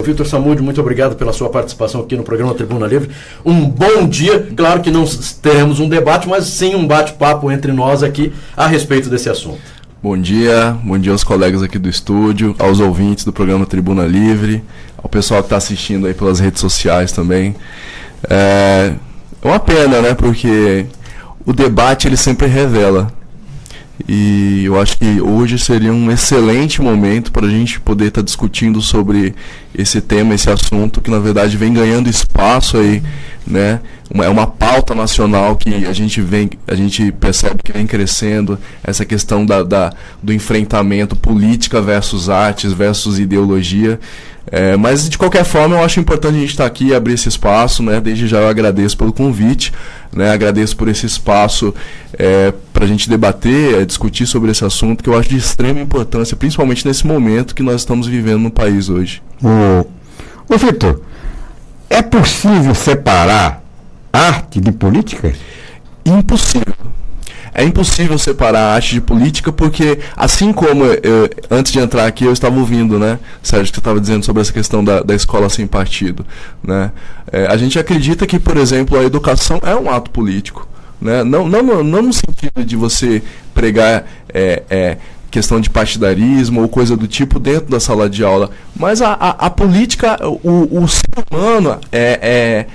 Vitor Samúdio, muito obrigado pela sua participação aqui no programa Tribuna Livre. Um bom dia. Claro que não teremos um debate, mas sim um bate-papo entre nós aqui a respeito desse assunto. Bom dia aos colegas aqui do estúdio, aos ouvintes do programa Tribuna Livre, ao pessoal que está assistindo aí pelas redes sociais também. É uma pena, né, porque o debate ele sempre revela. E eu acho que hoje seria um excelente momento para a gente poder estar discutindo sobre esse tema, esse assunto que na verdade vem ganhando espaço aí, né? É uma pauta nacional que a gente percebe que vem crescendo, essa questão do enfrentamento política versus artes, versus ideologia. Mas de qualquer forma eu acho importante a gente estar aqui e abrir esse espaço, né? Desde já eu agradeço pelo convite, né? Agradeço por esse espaço para a gente debater, discutir sobre esse assunto que eu acho de extrema importância, principalmente nesse momento que nós estamos vivendo no país hoje. Ô Vitor, é possível separar arte de política? Impossível. É impossível separar a arte de política porque, assim como antes de entrar aqui eu estava ouvindo, né, Sérgio, que você estava dizendo sobre essa questão da escola sem partido, né? A gente acredita que, por exemplo, a educação é um ato político, né? Não no sentido de você pregar questão de partidarismo ou coisa do tipo dentro da sala de aula, mas a política, o ser humano é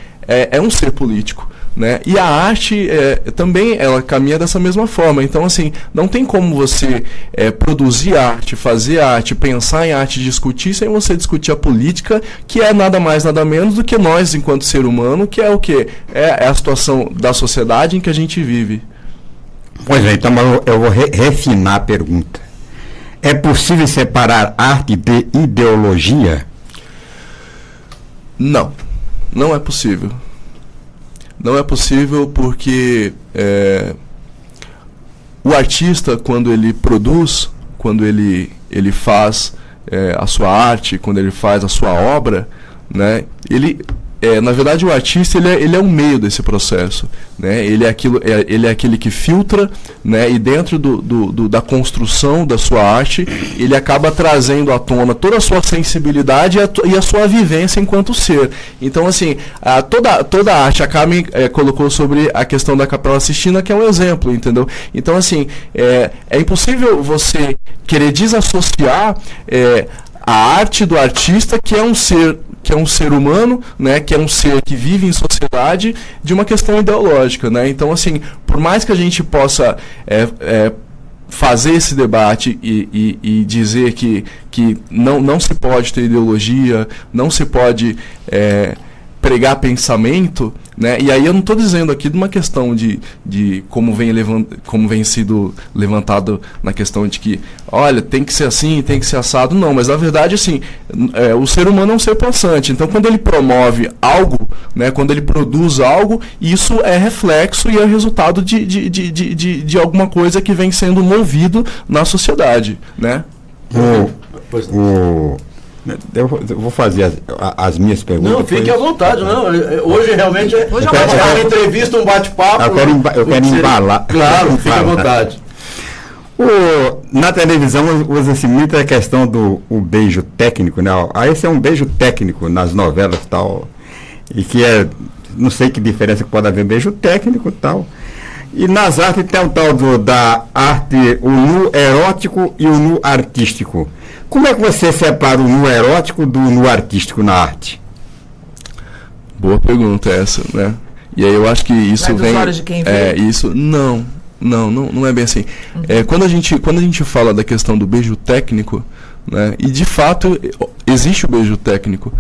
um ser político, né? E a arte também ela caminha dessa mesma forma. Então, assim, não tem como você produzir arte, fazer arte, pensar em arte, discutir sem você discutir a política, que é nada mais, nada menos do que nós, enquanto ser humano, que é o quê? É a situação da sociedade em que a gente vive. Pois é, então eu vou refinar a pergunta. É possível separar arte de ideologia? Não, não é possível. Não é possível porque o artista, quando ele produz, quando ele faz a sua arte, quando ele faz a sua obra, né, na verdade o artista ele é um meio desse processo, né? Ele é aquele que filtra, né? E dentro da construção da sua arte ele acaba trazendo à tona toda a sua sensibilidade e a sua vivência enquanto ser. Então, assim, toda a arte, a Carmen colocou sobre a questão da Capela Sistina, que é um exemplo, entendeu? Então, assim, é impossível você querer desassociar a arte do artista, que é um ser humano, né, que é um ser que vive em sociedade, de uma questão ideológica, né? Então, assim, por mais que a gente possa fazer esse debate e dizer que não se pode ter ideologia, não se pode pregar pensamento, né? E aí eu não estou dizendo aqui de uma questão de como vem sido levantado na questão de que, olha, tem que ser assim, tem que ser assado. Não, mas na verdade, assim, o ser humano é um ser pensante. Então, quando ele promove algo, né, quando ele produz algo, isso é reflexo e é resultado de alguma coisa que vem sendo movido na sociedade, né? Eu vou fazer as minhas perguntas. Não, fique à vontade. Não. Hoje realmente é uma entrevista, um bate-papo. Eu quero embalar. Claro, fique à vontade. Na televisão usa-se muito a questão do beijo técnico, né? Esse é um beijo técnico nas novelas e tal. E que não sei que diferença que pode haver beijo técnico e tal. E nas artes tem o tal da arte, o nu erótico e o nu artístico. Como é que você separa o nu erótico do nu artístico na arte? Boa pergunta essa, né? E aí eu acho que isso vem... olhos de quem vê? Isso, não é bem assim. Uhum. Quando a gente fala da questão do beijo técnico, né? E de fato existe o beijo técnico.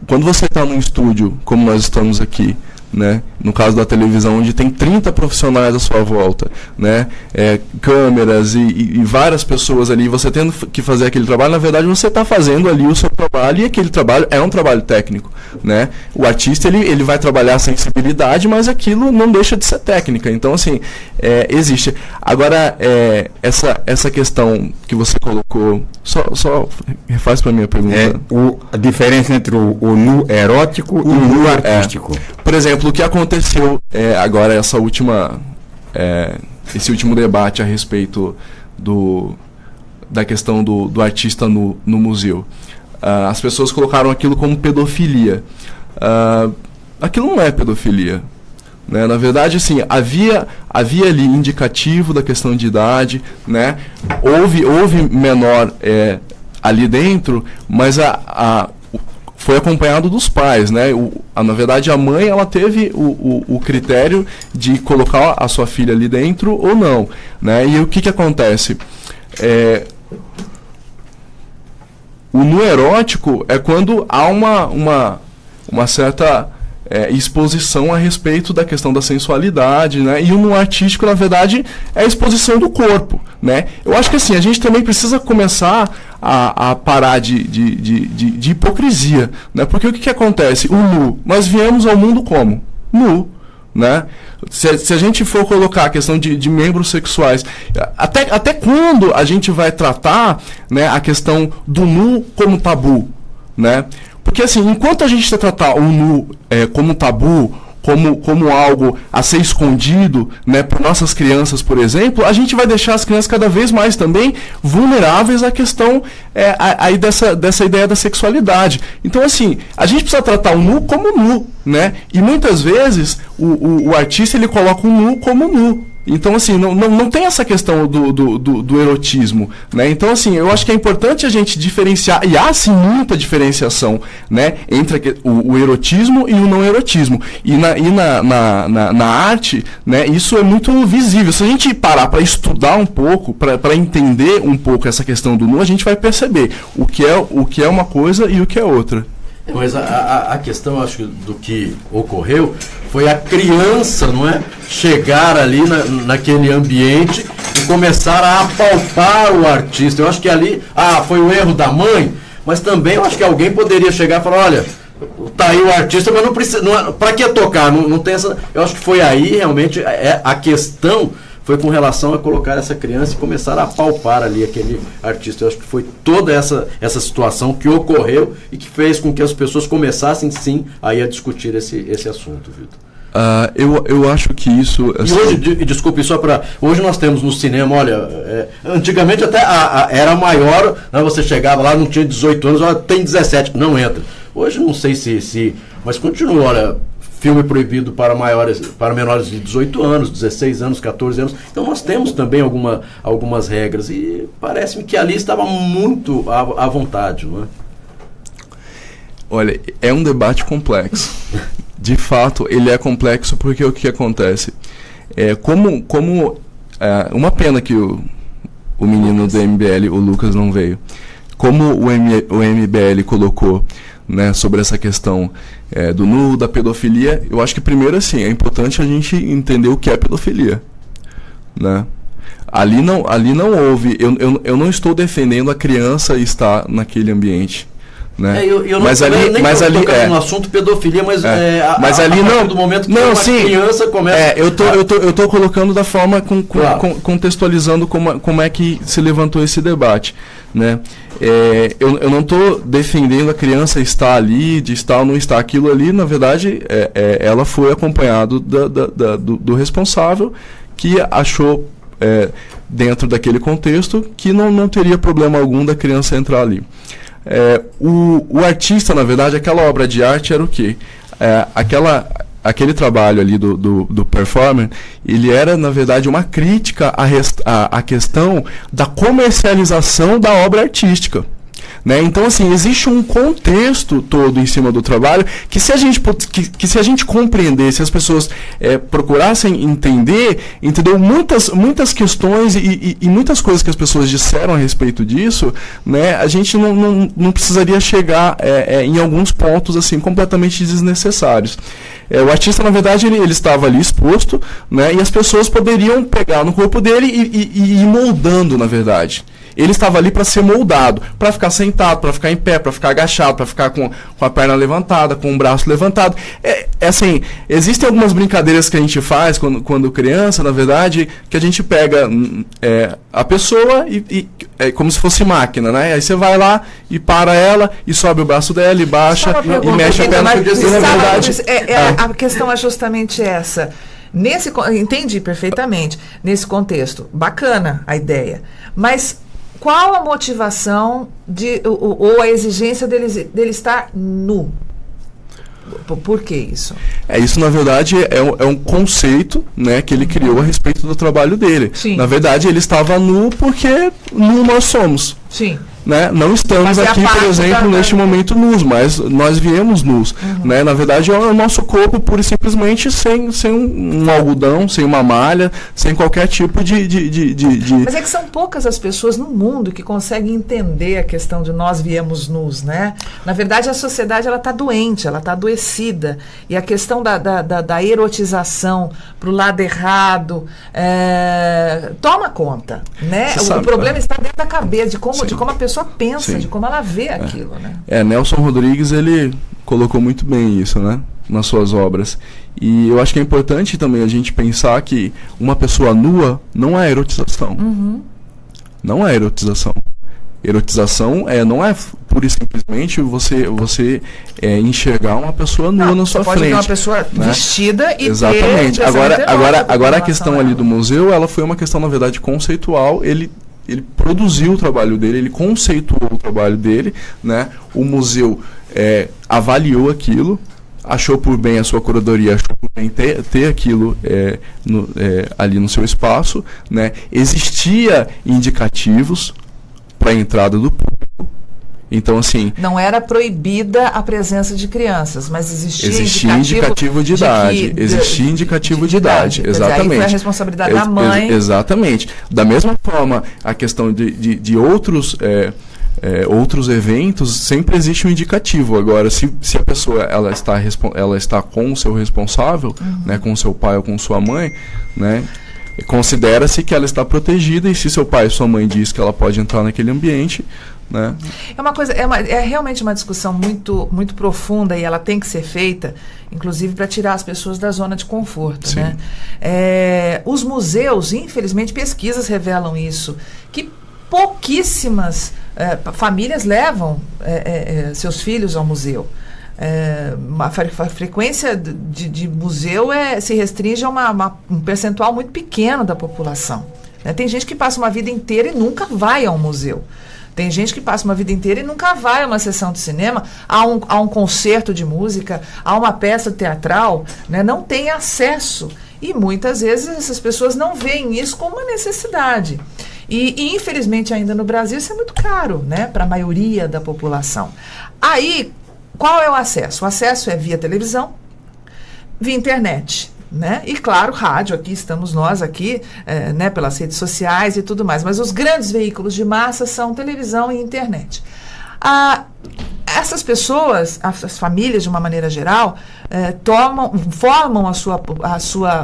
Quando você está num estúdio, como nós estamos aqui, né? No caso da televisão, onde tem 30 profissionais à sua volta, né? Câmeras e várias pessoas ali, você tendo que fazer aquele trabalho, na verdade você está fazendo ali o seu trabalho, e aquele trabalho é um trabalho técnico, né? O artista ele vai trabalhar a sensibilidade, mas aquilo não deixa de ser técnica. Então, assim, existe. Agora, essa questão que você colocou, só refaz para mim a pergunta. A diferença entre o nu erótico e o nu artístico. Por exemplo, o que aconteceu agora, esse último debate a respeito da questão do artista no museu. as pessoas colocaram aquilo como pedofilia. Aquilo não é pedofilia. Né? Na verdade, assim, havia ali indicativo da questão de idade, né? Houve menor ali dentro, mas foi acompanhado dos pais, né? Na verdade, a mãe ela teve o critério de colocar a sua filha ali dentro ou não, né? E o que acontece? O nu erótico é quando há uma certa exposição a respeito da questão da sensualidade, né? E o nu artístico, na verdade, é a exposição do corpo, né? Eu acho que assim, a gente também precisa começar a parar de hipocrisia, né? Porque o que acontece? O nu, nós viemos ao mundo como? Nu, né? Se a gente for colocar a questão de membros sexuais, até quando a gente vai tratar, né, a questão do nu como tabu, né? Porque assim, enquanto a gente tratar o nu como tabu, como algo a ser escondido, né, por nossas crianças, por exemplo, a gente vai deixar as crianças cada vez mais também vulneráveis à questão aí dessa ideia da sexualidade. Então, assim, a gente precisa tratar o nu como nu, né? E muitas vezes o artista ele coloca o nu como nu. Então, assim, não tem essa questão do erotismo, né? Então, assim, eu acho que é importante a gente diferenciar, e há, sim, muita diferenciação, né, entre o erotismo e o não erotismo. E na arte, né, isso é muito visível. Se a gente parar para estudar um pouco, para entender um pouco essa questão do nu, a gente vai perceber o que é uma coisa e o que é outra. Mas a questão, acho que, do que ocorreu foi a criança, não é? Chegar ali naquele ambiente e começar a apalpar o artista. Eu acho que ali, foi o erro da mãe, mas também eu acho que alguém poderia chegar e falar, olha, tá aí o artista, mas não precisa, para que tocar? Não tem essa. Eu acho que foi aí realmente a questão. Foi com relação a colocar essa criança e começar a palpar ali aquele artista. Eu acho que foi toda essa situação que ocorreu e que fez com que as pessoas começassem, sim, aí a discutir esse assunto, Vitor. Eu acho que isso... Assim... E hoje, desculpe, só para... Hoje nós temos no cinema, olha, antigamente até era maior, né, você chegava lá, não tinha 18 anos, olha, tem 17, não entra. Hoje não sei se mas continua, olha... Filme proibido para menores de 18 anos, 16 anos, 14 anos. Então nós temos também algumas regras e parece-me que ali estava muito à vontade, não é? Olha, é um debate complexo. De fato, ele é complexo porque o que acontece? Uma pena que o menino do MBL, o Lucas, não veio. Como o MBL colocou, né, sobre essa questão do nu, da pedofilia, eu acho que primeiro assim, é importante a gente entender o que é pedofilia, né? Ali não houve, eu não estou defendendo a criança estar naquele ambiente, né? Eu não estou no assunto pedofilia, mas ali não, do momento que uma criança começa... Eu tô colocando da forma, contextualizando como é que se levantou esse debate, né? Eu não estou defendendo a criança estar ali, de estar ou não estar. Aquilo ali, na verdade, ela foi acompanhado do responsável, que achou, dentro daquele contexto, que não teria problema algum da criança entrar ali. O artista, na verdade, aquela obra de arte era o quê? Aquele trabalho ali do performer, ele era, na verdade, uma crítica à questão da comercialização da obra artística, né? Então, assim, existe um contexto todo em cima do trabalho que se a gente compreender, se as pessoas procurassem entender, entendeu? Muitas questões e muitas coisas que as pessoas disseram a respeito disso, né? A gente não precisaria chegar em alguns pontos assim completamente desnecessários. O artista, na verdade, ele estava ali exposto, né? E as pessoas poderiam pegar no corpo dele e ir moldando, na verdade. Ele estava ali para ser moldado, para ficar sentado, para ficar em pé, para ficar agachado, para ficar com a perna levantada, com o braço levantado. Assim, existem algumas brincadeiras que a gente faz quando criança, na verdade, que a gente pega a pessoa como se fosse máquina, né? Aí você vai lá e para ela e sobe o braço dela e baixa e mexe a perna. A questão é justamente essa. Entendi perfeitamente. Nesse contexto, bacana a ideia. Mas qual a motivação ou a exigência dele estar nu? Por que isso? Isso, na verdade, é um conceito, né, que ele criou a respeito do trabalho dele. Sim. Na verdade, ele estava nu porque nu nós somos. Sim. Né? Não estamos aqui, por exemplo, neste momento nus, mas nós viemos nus. Né? Na verdade, é o nosso corpo pura e simplesmente sem um algodão, sem uma malha, sem qualquer tipo de... Mas é que são poucas as pessoas no mundo que conseguem entender a questão de nós viemos nus, né? Na verdade, a sociedade está doente, ela está adoecida. E a questão da erotização para o lado errado toma conta. Né? O problema está dentro da cabeça, de como a pessoa pensa, de como ela vê aquilo, né? Nelson Rodrigues, ele colocou muito bem isso, né, nas suas obras. E eu acho que é importante também a gente pensar que uma pessoa nua não é erotização. Não é erotização. Erotização não é pura e simplesmente você enxergar uma pessoa nua na sua frente. Pode ver uma pessoa vestida e exatamente. Agora a questão ali do museu, ela foi uma questão, na verdade, conceitual. Ele produziu o trabalho dele, ele conceituou o trabalho dele, né? O museu avaliou aquilo, achou por bem, a sua curadoria achou por bem ter aquilo ali no seu espaço, né? Existia indicativos para a entrada do público. Então, assim... Não era proibida a presença de crianças, mas existia indicativo de idade. Existia indicativo de idade, exatamente. Aí foi a responsabilidade da mãe. Exatamente. Da mesma forma, a questão de outros... outros eventos, sempre existe um indicativo. Agora, se a pessoa ela está com o seu responsável, né, com o seu pai ou com sua mãe, né, considera-se que ela está protegida, e se seu pai e sua mãe diz que ela pode entrar naquele ambiente, né? É realmente uma discussão muito, muito profunda, e ela tem que ser feita, inclusive para tirar as pessoas da zona de conforto. Né? Os museus, infelizmente, pesquisas revelam isso, que pouquíssimas famílias levam seus filhos ao museu. A frequência de museu se restringe a um percentual muito pequeno da população. Né? Tem gente que passa uma vida inteira e nunca vai ao museu. Tem gente que passa uma vida inteira e nunca vai a uma sessão de cinema, a um concerto de música, a uma peça teatral, né? Não tem acesso. E muitas vezes essas pessoas não veem isso como uma necessidade. E infelizmente ainda no Brasil isso é muito caro, né? Para a maioria da população. Aí, qual é o acesso? O acesso é via televisão, via internet. Né? E claro, rádio, aqui estamos nós aqui, né, pelas redes sociais e tudo mais, mas os grandes veículos de massa são televisão e internet. Essas pessoas, as famílias de uma maneira geral, formam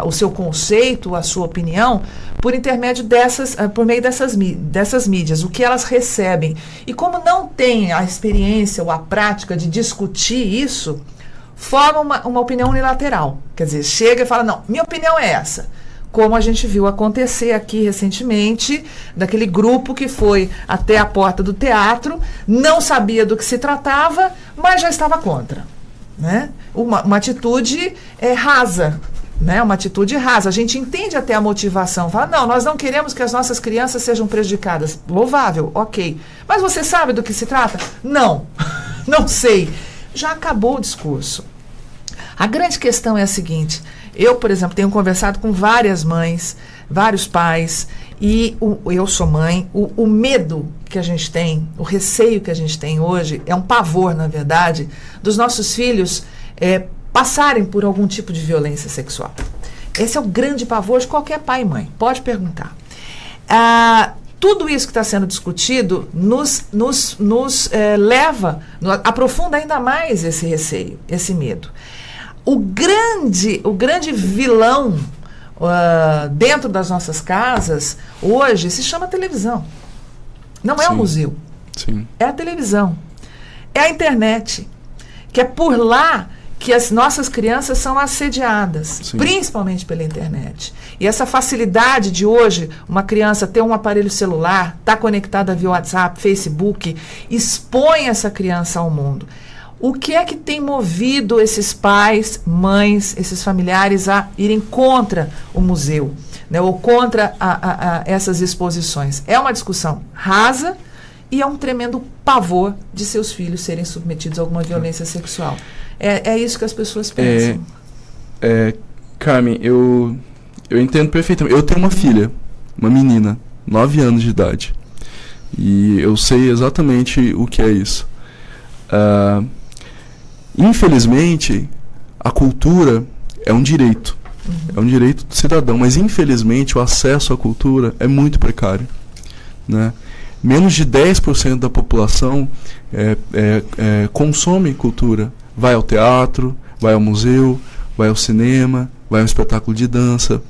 o seu conceito, a sua opinião, por intermédio por meio dessas mídias, o que elas recebem. E como não tem a experiência ou a prática de discutir isso, forma uma opinião unilateral. Quer dizer, chega e fala, não, minha opinião é essa. Como a gente viu acontecer aqui recentemente, daquele grupo que foi até a porta do teatro, não sabia do que se tratava, mas já estava contra. Né? Uma atitude rasa. Né? Uma atitude rasa. A gente entende até a motivação. Fala, não, nós não queremos que as nossas crianças sejam prejudicadas. Louvável, ok. Mas você sabe do que se trata? Não, não sei. Já acabou o discurso. A grande questão é a seguinte: eu, por exemplo, tenho conversado com várias mães, vários pais, e eu sou mãe, o medo que a gente tem, o receio que a gente tem hoje, é um pavor, na verdade, dos nossos filhos passarem por algum tipo de violência sexual. Esse é o grande pavor de qualquer pai e mãe, pode perguntar. Tudo isso que está sendo discutido nos aprofunda ainda mais esse receio, esse medo. O grande vilão dentro das nossas casas hoje se chama televisão. Não é o museu. Sim. É a televisão. É a internet. Que é por lá que as nossas crianças são assediadas, sim, principalmente pela internet. E essa facilidade de hoje, uma criança ter um aparelho celular, estar conectada via WhatsApp, Facebook, expõe essa criança ao mundo. O que é que tem movido esses pais, mães, esses familiares a irem contra o museu? né, ou contra essas exposições. É uma discussão rasa e é um tremendo pavor de seus filhos serem submetidos a alguma violência sexual. É isso que as pessoas pensam. Carmen, eu entendo perfeitamente. Eu tenho uma filha, uma menina, 9 anos de idade. E eu sei exatamente o que é isso. Infelizmente, a cultura é um direito. É um direito do cidadão. Mas, infelizmente, o acesso à cultura é muito precário, né? Menos de 10% da população consome cultura. Vai ao teatro, vai ao museu, vai ao cinema, vai ao espetáculo de dança.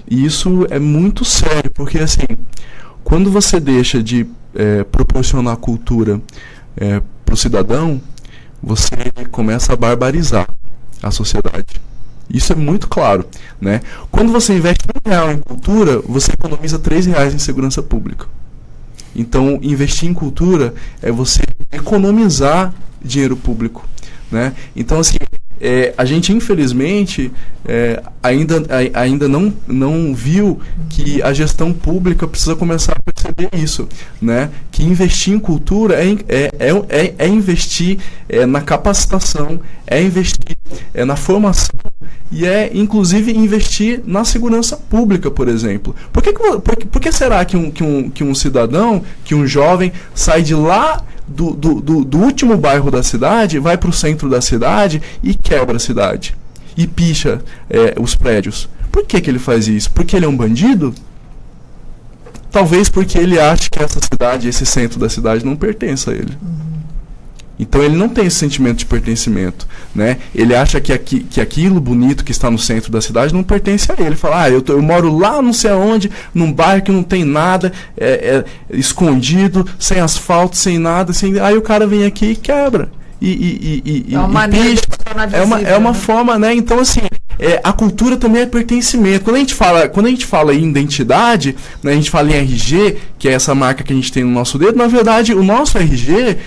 E isso é muito sério, porque assim, quando você deixa de proporcionar cultura para o cidadão, você começa a barbarizar a sociedade. Isso é muito claro, né? Quando você investe R$1 em cultura, você economiza R$3 em segurança pública. Então, investir em cultura é você economizar dinheiro público, né? Então, assim, a gente, infelizmente, ainda não viu que a gestão pública precisa começar a perceber isso, né? Que investir em cultura é investir na capacitação, é investir na formação e inclusive, investir na segurança pública, por exemplo. Por que será que um cidadão, que um jovem, sai de lá do último bairro da cidade, vai para o centro da cidade e quebra a cidade? E picha os prédios? Por que ele faz isso? Porque ele é um bandido? Talvez porque ele acha que essa cidade, esse centro da cidade não pertence a ele. Então ele não tem esse sentimento de pertencimento, né? Ele acha que aquilo bonito que está no centro da cidade não pertence a ele. Ele fala, eu moro lá não sei aonde, num bairro que não tem nada, escondido, sem asfalto, sem nada, aí o cara vem aqui e quebra. É uma maneira de tornar visível, é uma forma, né? Então, assim, a cultura também é pertencimento. Quando a gente fala em identidade, né, a gente fala em RG, que é essa marca que a gente tem no nosso dedo, na verdade, o nosso RG,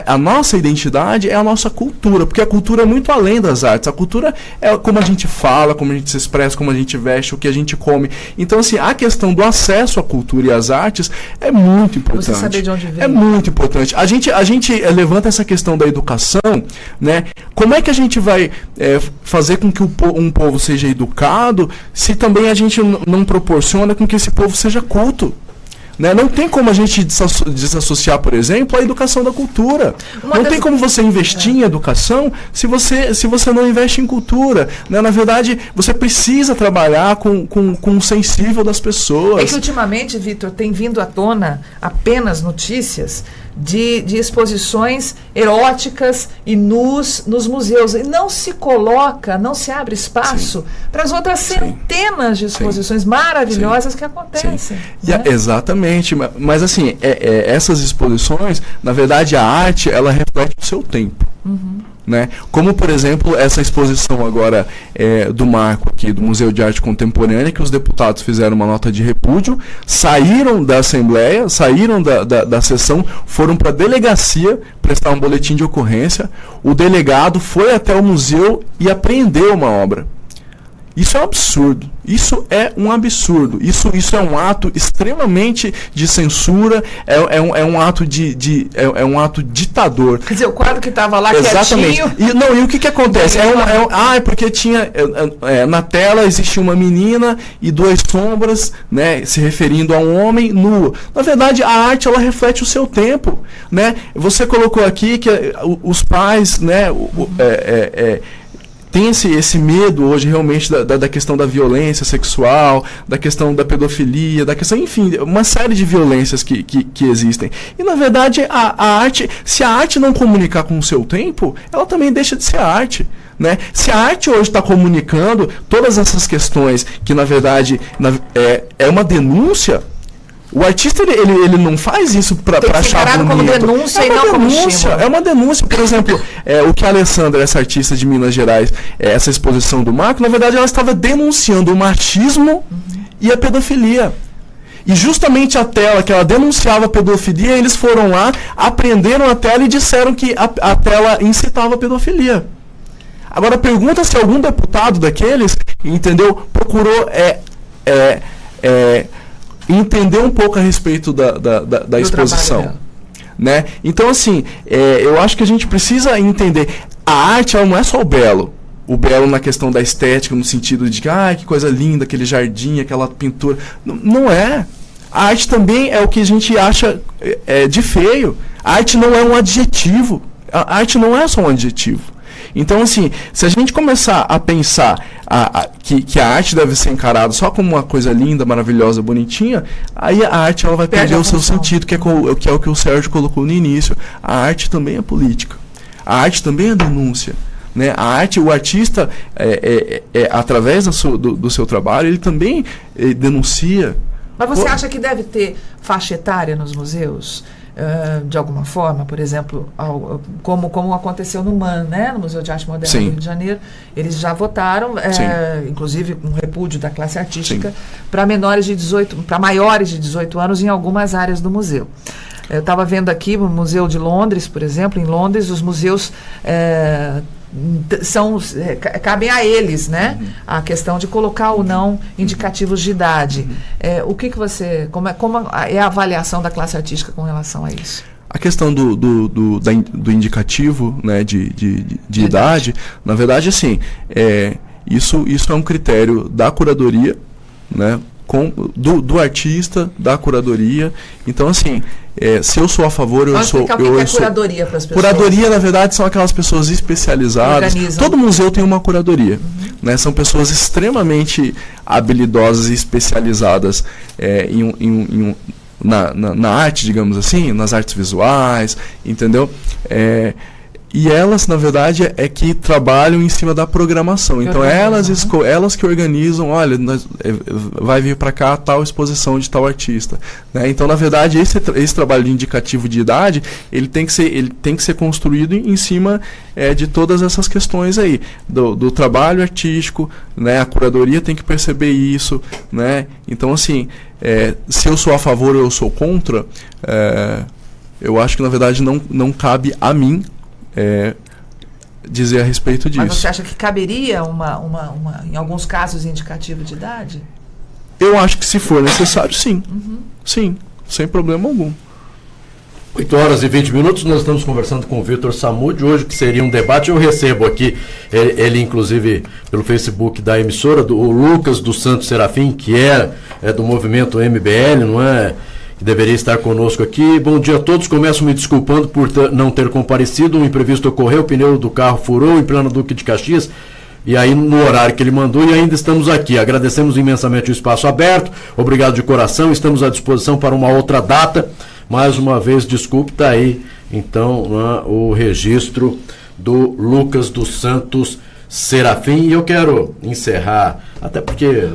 a nossa identidade é a nossa cultura, porque a cultura é muito além das artes. A cultura é como a gente fala, como a gente se expressa, como a gente veste, o que a gente come. Então, assim, a questão do acesso à cultura e às artes é muito importante. Você saber de onde vem. É muito importante. A gente levanta essa questão da educação, né? Como é que a gente vai fazer com que um povo seja educado se também a gente não proporciona com que esse povo seja culto? Né? Não tem como a gente desassociar, por exemplo, a educação da cultura. Não tem como você investir em educação se você não investe em cultura. Né? Na verdade, você precisa trabalhar com o sensível das pessoas. É que ultimamente, Vitor, tem vindo à tona apenas notícias de exposições eróticas e nus nos museus. E não se abre espaço para as outras centenas de exposições maravilhosas que acontecem. Né? Exatamente. Mas, assim, essas exposições, na verdade, a arte, ela reflete o seu tempo. Né? Como, por exemplo, essa exposição agora do Marco aqui, do Museu de Arte Contemporânea, que os deputados fizeram uma nota de repúdio, saíram da Assembleia, saíram da sessão, foram para a delegacia prestar um boletim de ocorrência. O delegado foi até o museu e apreendeu uma obra. Isso é um absurdo. Isso é um absurdo. Isso é um ato extremamente de censura, é um ato é um ato ditador. Quer dizer, o quadro que estava lá exatamente. Quietinho... E o que acontece? Porque tinha... na tela existia uma menina e duas sombras, né, se referindo a um homem nu. Na verdade, a arte, ela reflete o seu tempo. Né? Você colocou aqui que os pais... Né, tem esse medo hoje realmente da questão da violência sexual, da questão da pedofilia, da questão, enfim, uma série de violências que existem. E, na verdade, a arte, se a arte não comunicar com o seu tempo, ela também deixa de ser arte. Né? Se a arte hoje está comunicando todas essas questões que, na verdade, é uma denúncia, o artista ele não faz isso para achar bonito. Como denúncia e não como estímulo. É uma denúncia. Por exemplo, o que a Alessandra, essa artista de Minas Gerais, essa exposição do Marco, na verdade ela estava denunciando o machismo e a pedofilia. E justamente a tela que ela denunciava a pedofilia, eles foram lá, apreenderam a tela e disseram que a tela incitava a pedofilia. Agora pergunta se algum deputado daqueles, entendeu, procurou entender um pouco a respeito da exposição, né? Então, assim, eu acho que a gente precisa entender, a arte, ela não é só o belo na questão da estética, no sentido de que coisa linda, aquele jardim, aquela pintura. Não é. A arte também é o que a gente acha de feio. A arte não é um adjetivo. A arte não é só um adjetivo. Então, assim, se a gente começar a pensar que a arte deve ser encarada só como uma coisa linda, maravilhosa, bonitinha, aí a arte ela vai perder o seu sentido, que é o que o Sérgio colocou no início. A arte também é política. A arte também é denúncia. Né? A arte, o artista, através do seu trabalho, ele também denuncia. Mas você acha que deve ter faixa etária nos museus? De alguma forma, por exemplo, como aconteceu no MAN, né? No Museu de Arte Moderna do Rio de Janeiro, eles já votaram, inclusive um repúdio da classe artística, para maiores de 18 anos em algumas áreas do museu. Eu estava vendo aqui o Museu de Londres, por exemplo. Em Londres, os museus cabem a eles, né? A questão de colocar ou não indicativos de idade. Como é a avaliação da classe artística com relação a isso? A questão do indicativo, né, de idade, na verdade, assim, isso é um critério da curadoria, né? Do artista, da curadoria. Então, assim, se eu sou a favor, eu sou... O que é curadoria para as pessoas? Curadoria, na verdade, são aquelas pessoas especializadas. Organizam. Todo museu tem uma curadoria. Né? São pessoas extremamente habilidosas e especializadas na arte, digamos assim, nas artes visuais, entendeu? E elas, na verdade, que trabalham em cima da programação. Então, elas que organizam, olha, vai vir para cá tal exposição de tal artista. Né? Então, na verdade, esse trabalho de indicativo de idade, ele tem que ser construído em cima de todas essas questões aí. Do trabalho artístico, né? A curadoria tem que perceber isso. Né? Então, assim, se eu sou a favor ou eu sou contra, eu acho que, na verdade, não cabe a mim dizer a respeito disso. Mas você acha que caberia em alguns casos, indicativo de idade? Eu acho que, se for necessário, sim. Sim, sem problema algum. 8h20, nós estamos conversando com o Vitor Samud, hoje que seria um debate. Eu recebo aqui, ele inclusive pelo Facebook da emissora, o Lucas dos Santos Serafim, que é do movimento MBL, não é? Que deveria estar conosco aqui. Bom dia a todos. Começo me desculpando por não ter comparecido. Um imprevisto ocorreu, o pneu do carro furou em pleno Duque de Caxias, e aí no horário que ele mandou, e ainda estamos aqui. Agradecemos imensamente o espaço aberto. Obrigado de coração. Estamos à disposição para uma outra data. Mais uma vez, desculpe, está aí então o registro do Lucas dos Santos Serafim. E eu quero encerrar, até porque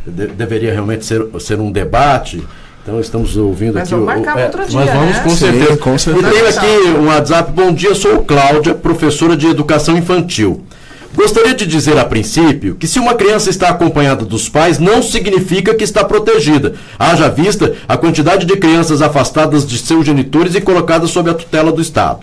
deveria realmente ser um debate. Então estamos ouvindo aqui. Vamos marcar outro dia, nós vamos, né? com certeza. Sim, com certeza. E tenho aqui um WhatsApp. Bom dia, sou Cláudia, professora de educação infantil. Gostaria de dizer a princípio que se uma criança está acompanhada dos pais, não significa que está protegida. Haja vista a quantidade de crianças afastadas de seus genitores e colocadas sob a tutela do Estado.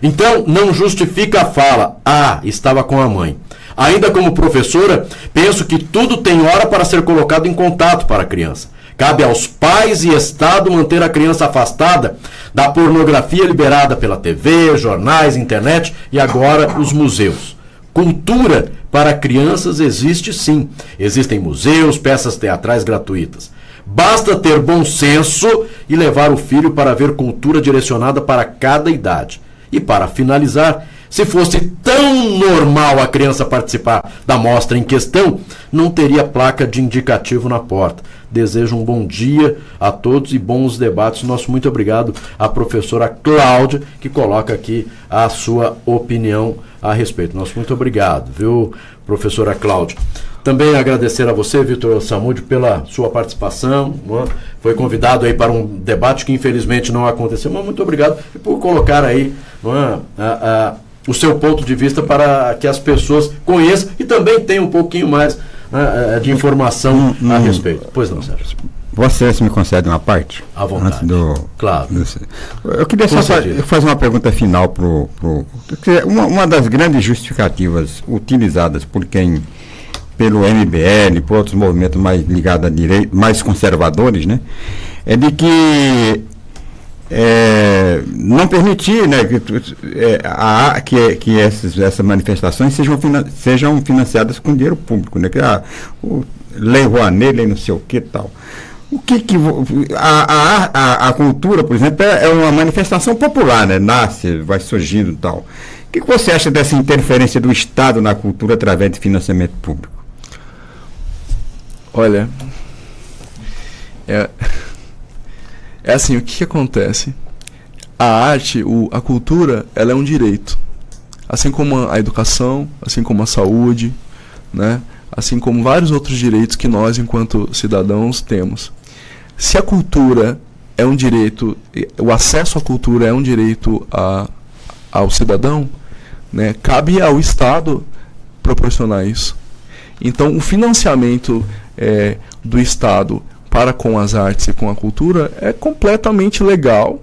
Então, não justifica a fala, estava com a mãe. Ainda como professora, penso que tudo tem hora para ser colocado em contato para a criança. Cabe aos pais e Estado manter a criança afastada da pornografia liberada pela TV, jornais, internet e agora os museus. Cultura para crianças existe sim. Existem museus, peças teatrais gratuitas. Basta ter bom senso e levar o filho para ver cultura direcionada para cada idade. E para finalizar, se fosse tão normal a criança participar da mostra em questão, não teria placa de indicativo na porta. Desejo um bom dia a todos e bons debates. Nosso muito obrigado à professora Cláudia, que coloca aqui a sua opinião a respeito. Nosso muito obrigado, viu, professora Cláudia. Também agradecer a você, Vitor Samud, pela sua participação. Foi convidado aí para um debate que infelizmente não aconteceu, mas muito obrigado por colocar aí o seu ponto de vista para que as pessoas conheçam e também tenham um pouquinho mais de informação a respeito. Pois não, Sérgio. Você me concede uma parte? À vontade. Claro. Eu queria só fazer uma pergunta final uma das grandes justificativas utilizadas por quem pelo MBL, por outros movimentos mais ligados à direita, mais conservadores, né? É de que não permitir, né, que essas manifestações sejam financiadas com dinheiro público, né? Que o Lei Rouanet, lei não sei o que tal. O que a cultura, por exemplo, é uma manifestação popular, né? Nasce, vai surgindo e tal. O que você acha dessa interferência do Estado na cultura através de financiamento público? Olha, é assim, o que acontece? A arte, a cultura, ela é um direito. Assim como a educação, assim como a saúde, né? Assim como vários outros direitos que nós, enquanto cidadãos, temos. Se a cultura é um direito, o acesso à cultura é um direito ao cidadão, né? Cabe ao Estado proporcionar isso. Então, o financiamento do Estado para com as artes e com a cultura é completamente legal,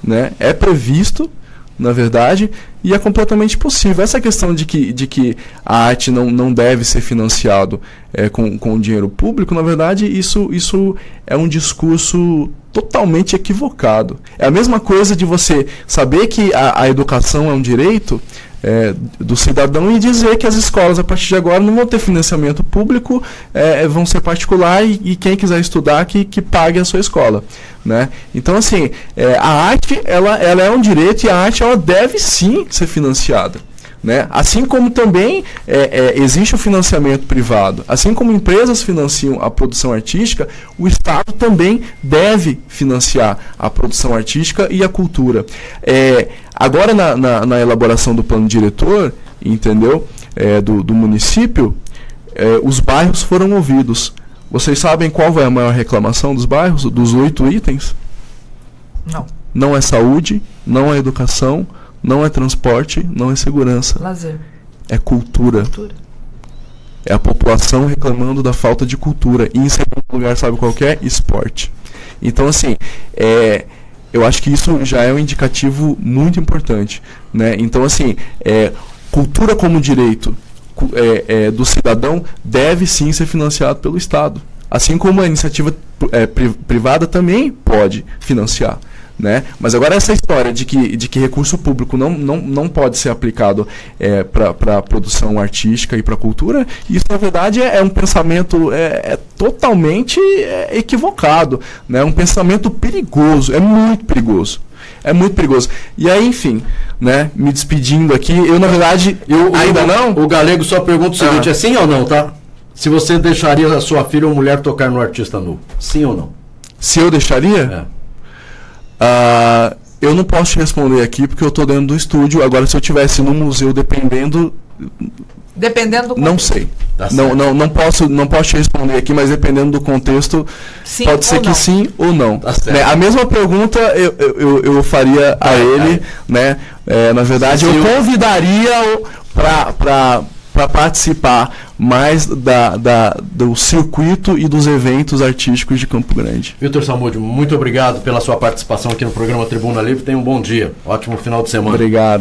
né? É previsto, na verdade, e é completamente possível. Essa questão de que a arte não deve ser financiado com dinheiro público, na verdade, isso é um discurso totalmente equivocado. É a mesma coisa de você saber que a educação é um direito do cidadão e dizer que as escolas, a partir de agora, não vão ter financiamento público, vão ser particular e quem quiser estudar que pague a sua escola, né? Então, assim, a arte ela é um direito e a arte ela deve sim ser financiada, né? Assim como também existe o financiamento privado, assim como empresas financiam a produção artística, o Estado também deve financiar a produção artística e a cultura. Agora, na elaboração do plano diretor, entendeu? Do município, os bairros foram ouvidos. Vocês sabem qual é a maior reclamação dos bairros, dos 8 itens? Não. Não é saúde, não é educação, não é transporte, não é segurança. Lazer. É cultura. É a população reclamando da falta de cultura. E em segundo lugar, sabe qual que é? Esporte. Então, assim, eu acho que isso já é um indicativo muito importante, né? Então, assim, cultura como direito do cidadão deve sim ser financiado pelo Estado. Assim como a iniciativa privada também pode financiar, né? Mas agora essa história de que recurso público não pode ser aplicado para a produção artística e para a cultura, isso na verdade é um pensamento totalmente equivocado, né? Um pensamento perigoso, é muito perigoso. É muito perigoso. E aí, enfim, né, me despedindo aqui, eu na verdade, ainda não? O Galego só pergunta o seguinte, é sim ou não, tá? Se você deixaria a sua filha ou mulher tocar no artista nu, sim ou não? Se eu deixaria? Eu não posso te responder aqui porque eu estou dentro do estúdio. Agora, se eu estivesse no museu, dependendo do contexto. Não sei. Tá não posso te responder aqui, mas dependendo do contexto, sim, pode ser que sim ou não. Tá certo. Né? A mesma pergunta eu faria a ele, né? Na verdade, eu convidaria para participar mais do circuito e dos eventos artísticos de Campo Grande. Vitor Salmudio, muito obrigado pela sua participação aqui no programa Tribuna Livre. Tenha um bom dia. Ótimo final de semana. Obrigado.